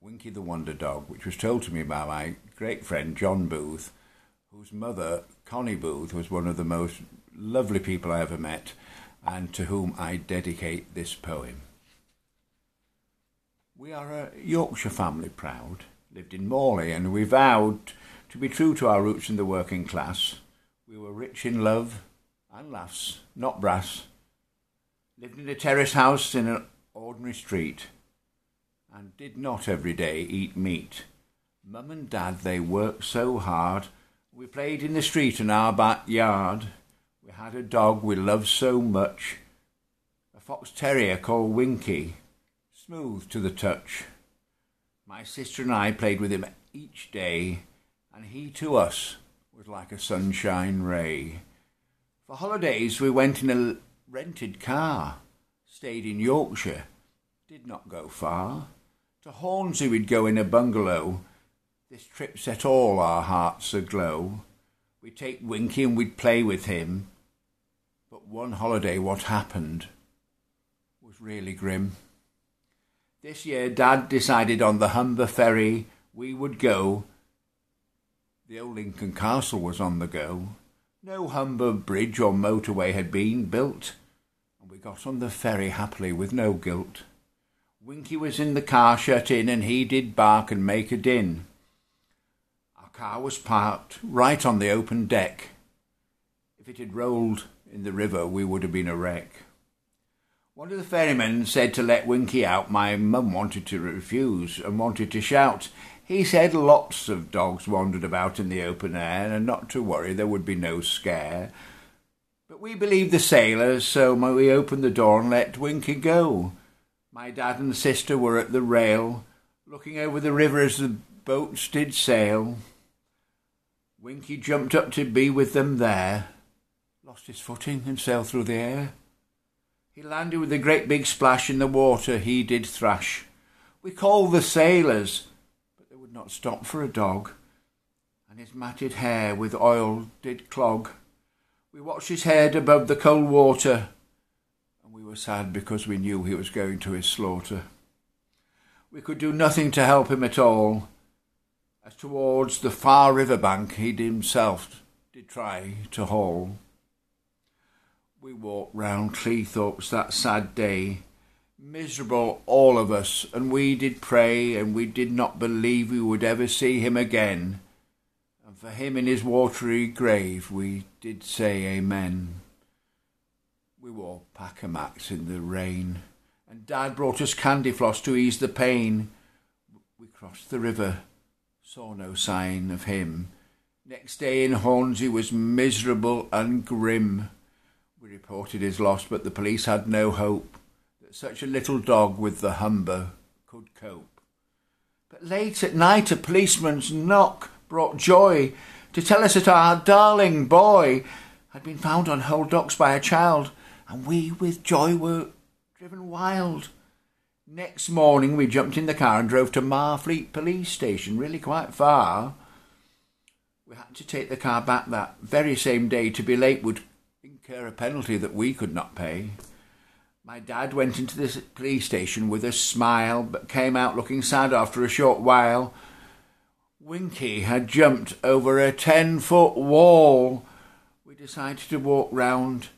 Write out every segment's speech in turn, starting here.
Winkie the Wonder Dog, which was told to me by my great friend John Booth, whose mother, Connie Booth, was one of the most lovely people I ever met, and to whom I dedicate this poem. We are a Yorkshire family proud, lived in Morley, and we vowed to be true to our roots in the working class. We were rich in love and laughs, not brass, lived in a terrace house in an ordinary street, and did not every day eat meat. Mum and Dad, they worked so hard. We played in the street in our backyard. We had a dog we loved so much, a fox terrier called Winkie, smooth to the touch. My sister and I played with him each day, and he to us was like a sunshine ray. For holidays we went in a rented car, stayed in Yorkshire, did not go far. To Hornsey we'd go in a bungalow. This trip set all our hearts aglow. We'd take Winkie and we'd play with him. But one holiday what happened was really grim. This year Dad decided on the Humber ferry we would go. The old Lincoln Castle was on the go. No Humber bridge or motorway had been built, and we got on the ferry happily with no guilt. Winkie was in the car shut in, and he did bark and make a din. Our car was parked right on the open deck. If it had rolled in the river, we would have been a wreck. One of the ferrymen said to let Winkie out. My mum wanted to refuse and wanted to shout. He said lots of dogs wandered about in the open air, and not to worry, there would be no scare. But we believed the sailors, so we opened the door and let Winkie go. My dad and sister were at the rail, looking over the river as the boats did sail. Winkie jumped up to be with them there, lost his footing and sailed through the air. He landed with a great big splash in the water, he did thrash. We called the sailors, but they would not stop for a dog, and his matted hair with oil did clog. We watched his head above the cold water, and we were sad because we knew he was going to his slaughter. We could do nothing to help him at all, as towards the far river bank he himself did try to haul. We walked round Cleethorpes that sad day, miserable all of us, and we did pray, and we did not believe we would ever see him again. And for him in his watery grave we did say amen. We wore packamax in the rain, and Dad brought us candy floss to ease the pain. We crossed the river, saw no sign of him. Next day in Hornsey was miserable and grim. We reported his loss, but the police had no hope that such a little dog with the Humber could cope. But late at night a policeman's knock brought joy to tell us that our darling boy had been found on Hull docks by a child, and we with joy were driven wild. Next morning we jumped in the car and drove to Marfleet police station, really quite far. We had to take the car back that very same day. To be late would incur a penalty that we could not pay. My dad went into the police station with a smile, but came out looking sad after a short while. Winkie had jumped over a 10-foot wall. We decided to walk round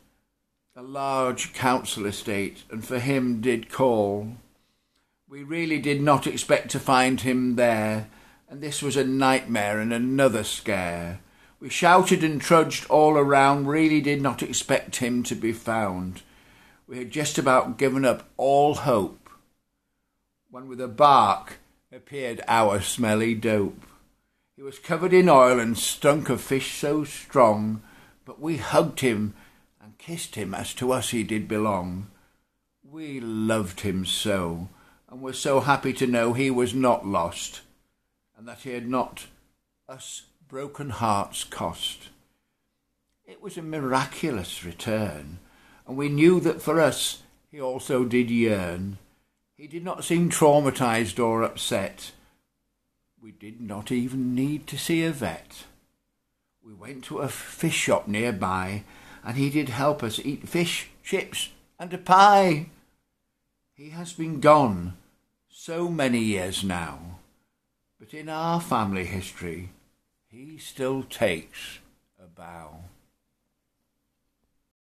a large council estate, and for him did call. We really did not expect to find him there, and this was a nightmare and another scare. We shouted and trudged all around, really did not expect him to be found. We had just about given up all hope, when with a bark appeared our smelly dope. He was covered in oil and stunk of fish so strong, but we hugged him and kissed him as to us he did belong. We loved him so, and were so happy to know he was not lost, and that he had not us broken hearts cost. It was a miraculous return, and we knew that for us he also did yearn. He did not seem traumatized or upset. We did not even need to see a vet. We went to a fish shop nearby, and he did help us eat fish, chips, and a pie. He has been gone so many years now, but in our family history, he still takes a bow.